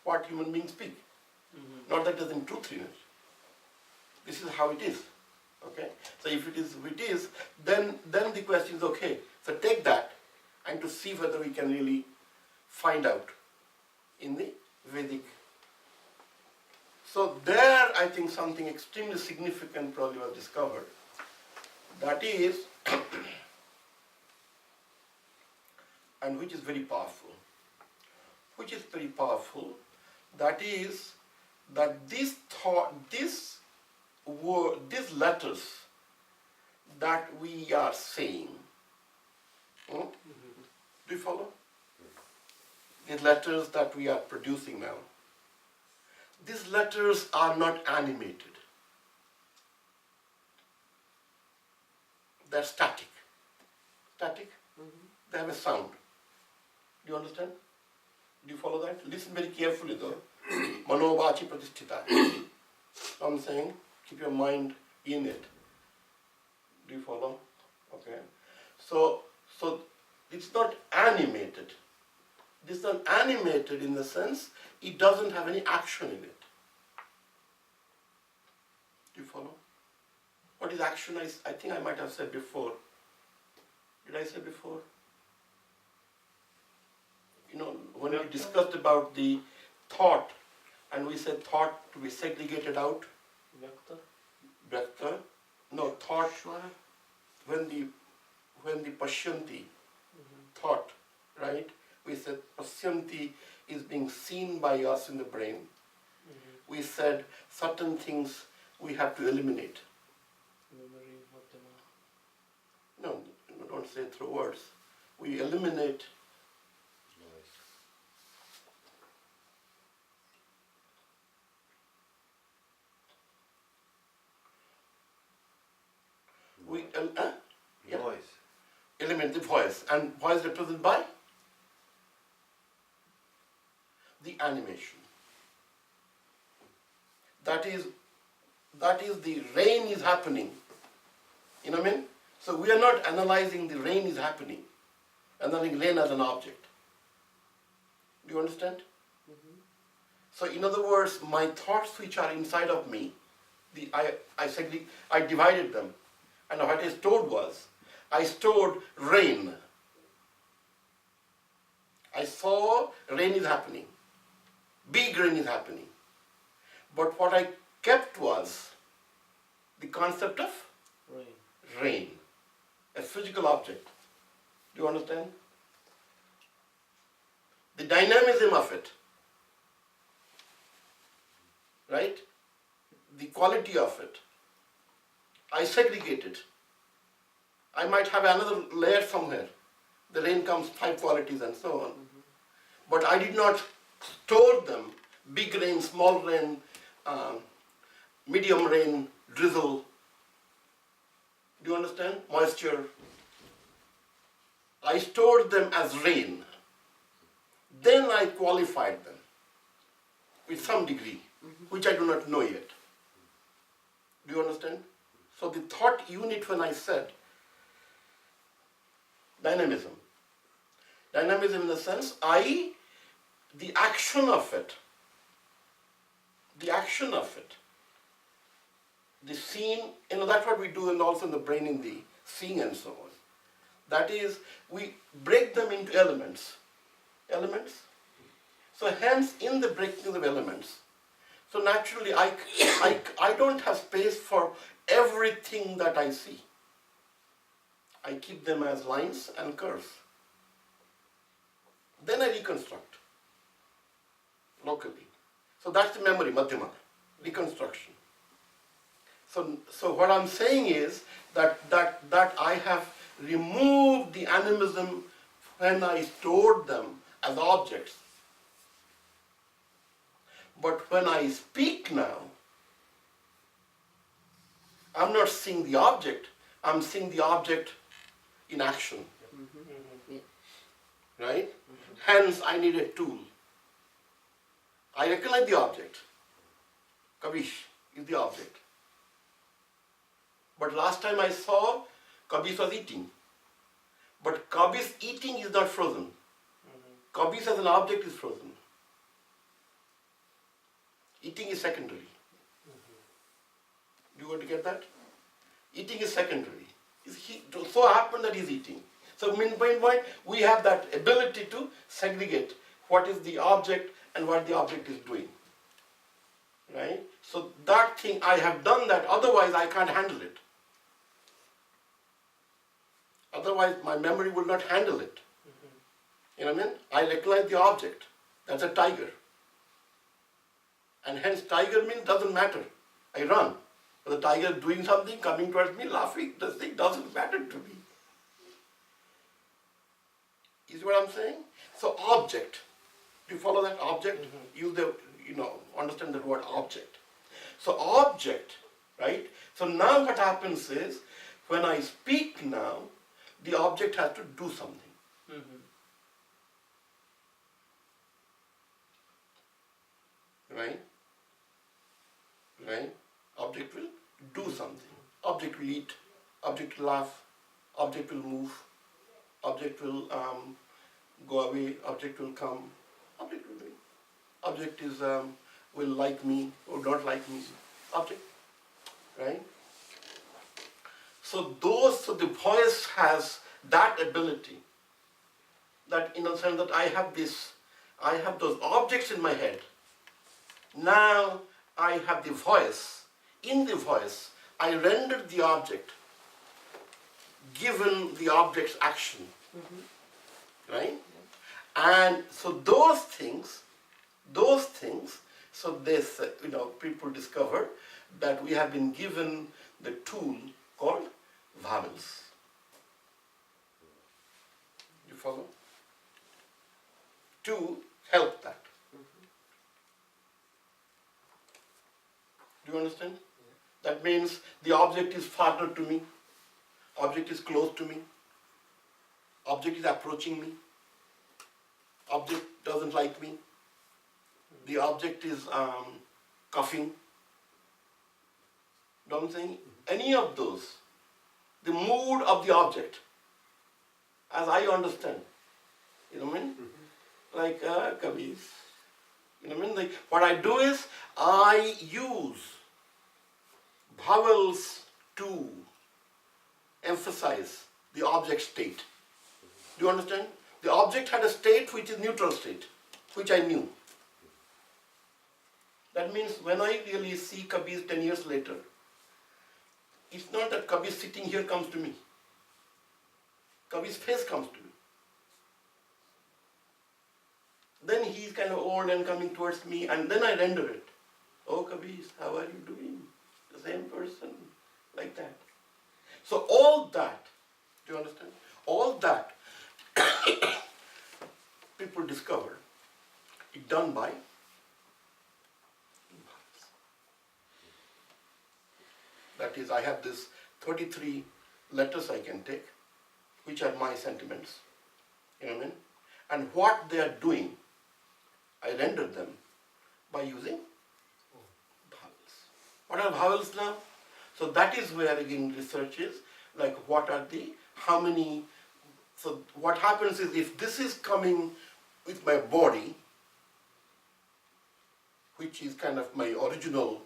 what human beings speak. Not that there's any truth in it. This is how it is. Okay? So if it is, then the question is, okay, so take that and to see whether we can really find out in the Vedic. So there I think something extremely significant probably was discovered. That is, and which is very powerful. Which is very powerful, that is, that this thought, this word, these letters that we are saying, do you follow? These letters that we are producing now, these letters are not animated. They're static. Static? They have a sound. Do you understand? Do you follow that? Listen very carefully though. Mano vachi pratisthita. I'm saying, keep your mind in it. Do you follow? Okay. So it's not animated. This is not animated in the sense it doesn't have any action in it. Do you follow? What is action? I think I might have said before. Did I say before? You know, when we discussed about the thought, and we said thought to be segregated out. Vyakta. No, thought. When the pashyanti, thought, right? We said pashyanti is being seen by us in the brain. We said certain things we have to eliminate. No, don't say it through words. We eliminate Voice. Eliminate the voice. And voice represented by the animation. That is the rain is happening. You know what I mean? So we are not analyzing the rain is happening, analyzing rain as an object. Do you understand? So in other words, my thoughts which are inside of me, I divided them. And what I stored was, I stored rain. I saw rain is happening. Big rain is happening. But what I kept was the concept of rain. A physical object. Do you understand? The dynamism of it. Right? The quality of it. I segregated. I might have another layer somewhere. The rain comes 5 qualities and so on. But I did not store them. Big rain, small rain, medium rain, drizzle. Do you understand? Moisture. I stored them as rain. Then I qualified them with some degree, which I do not know yet. Do you understand? So the thought unit, when I said dynamism. Dynamism in the sense, the action of it, the scene, that's what we do, and also in the brain in the seeing and so on. That is, we break them into elements. So hence, in the breaking of elements, so naturally I don't have space for everything that I see. I keep them as lines and curves. Then I reconstruct locally. So that's the memory, madhyama, reconstruction. So what I'm saying is that I have removed the animism when I stored them as objects. But when I speak now, I'm not seeing the object, I'm seeing the object in action. Right? Hence, I need a tool. I recognize the object. Kabish is the object. But last time I saw, Kabish was eating. But Kabish eating is not frozen. Kabish as an object is frozen. Eating is secondary. Do you want to get that? Eating is secondary. He so happened that he's eating. So meanwhile, we have that ability to segregate what is the object and what the object is doing. Right? So that thing, I have done that, otherwise I can't handle it. Otherwise my memory will not handle it. You know what I mean? I recognize the object. That's a tiger. And hence tiger means doesn't matter. I run. But the tiger is doing something, coming towards me, laughing, this thing doesn't matter to me. Is what I'm saying? So object. Do you follow that? Object? Use the, understand the word object. So object, right? So now what happens is, when I speak now, the object has to do something. Right? Right? Object will do something. Object will eat, object will laugh, object will move, object will go away, object will come, object will do. Object is will like me or not like me. Object. Right? So the voice has that ability, that in a sense that I have those objects in my head. Now I have the voice. In the voice, I rendered the object, given the object's action. Right? And so those things, so this, people discover that we have been given the tool called vowels. You follow? To help that. Do you understand? That means the object is farther to me, object is close to me, object is approaching me, object doesn't like me, the object is coughing. You know what I'm saying? Any of those, the mood of the object, as I understand, you know what I mean? Like Kabir. You know what I mean? Like, what I do is, I use vowels to emphasize the object state. Do you understand? The object had a state which is neutral state, which I knew. That means when I really see Kabir 10 years later, it's not that Kabir sitting here comes to me. Kabir's face comes to me. Then he's kind of old and coming towards me, and then I render it. Oh Kabir, how are you doing? The same person, like that. So all that, do you understand? All that people discover, it's done by that is, I have this 33 letters I can take, which are my sentiments. You know what I mean? And what they are doing, I render them by using vowels. What are vowels now? So that is where again research is, like what are the, how many, so what happens is if this is coming with my body, which is kind of my original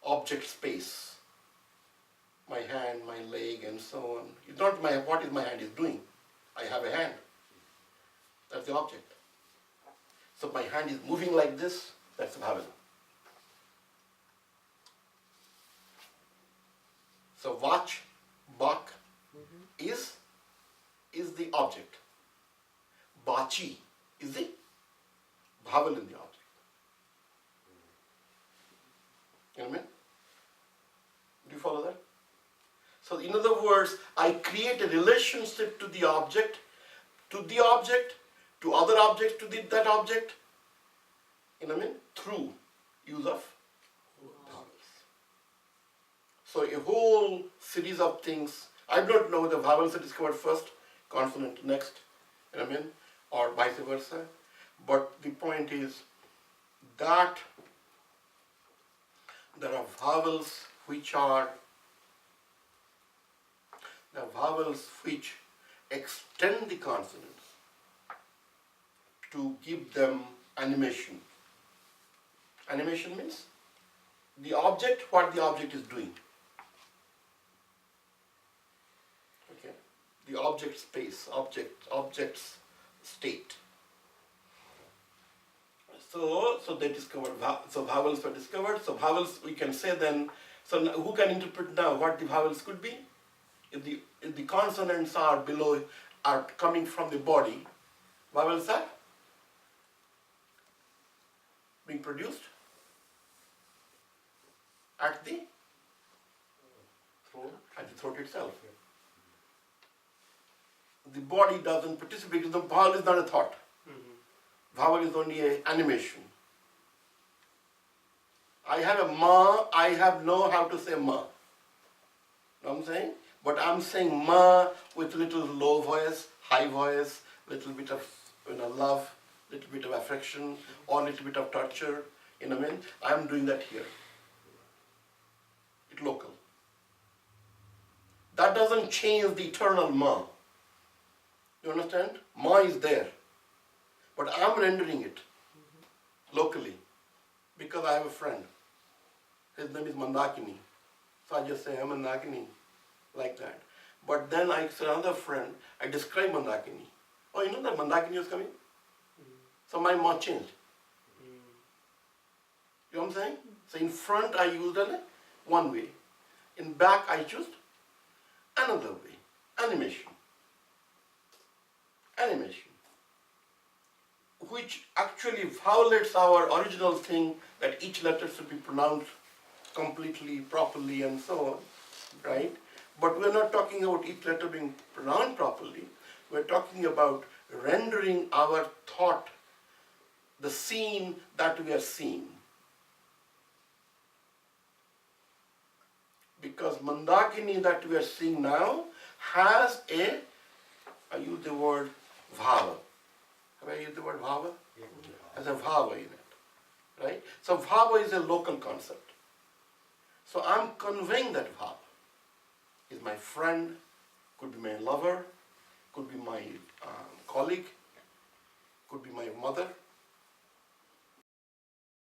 object space, my hand, my leg and so on. It's not what is my hand is doing. I have a hand. That's the object. So my hand is moving like this, that's a vowel. So vach, bak is the object. Bachi is the vowel in the object. You know what I mean? Do you follow that? So in other words, I create a relationship to the object, to other objects, to that object, you know what I mean? Through use of vowels. So a whole series of things, I don't know the vowels are discovered first, consonant next, you know what I mean? Or vice versa. But the point is that there are vowels which extend the consonants to give them animation. Animation means the object, what the object is doing. Okay, the object space, object's state. So they discovered, so vowels were discovered. So vowels, we can say then, so who can interpret now what the vowels could be? If the consonants are below, are coming from the body, vowels are being produced at the throat itself. The body doesn't participate, the vowel is not a thought. Vowel is only an animation. I have a ma, I have know how to say ma. Know what I'm saying? But I'm saying ma with little low voice, high voice, little bit of love, little bit of affection, or little bit of torture. You know what I mean? I'm doing that here. It's local. That doesn't change the eternal ma. You understand? Ma is there. But I'm rendering it locally because I have a friend. His name is Mandakini. So I just say, I'm Mandakini, like that. But then I say another friend, I describe Mandakini. Oh, you know that Mandakini is coming? So my ma changed. You know what I'm saying? So in front I used one way. In back I choose another way. Animation. Animation. Which actually violates our original thing that each letter should be pronounced completely, properly, and so on, right? But we're not talking about each letter being pronounced properly. We're talking about rendering our thought, the scene that we are seeing. Because Mandakini that we are seeing now has I use the word bhava. Have I used the word bhava? Has a bhava in it, right? So bhava is a local concept. So I'm conveying that bhava. He's my friend, could be my lover, could be my colleague, could be my mother,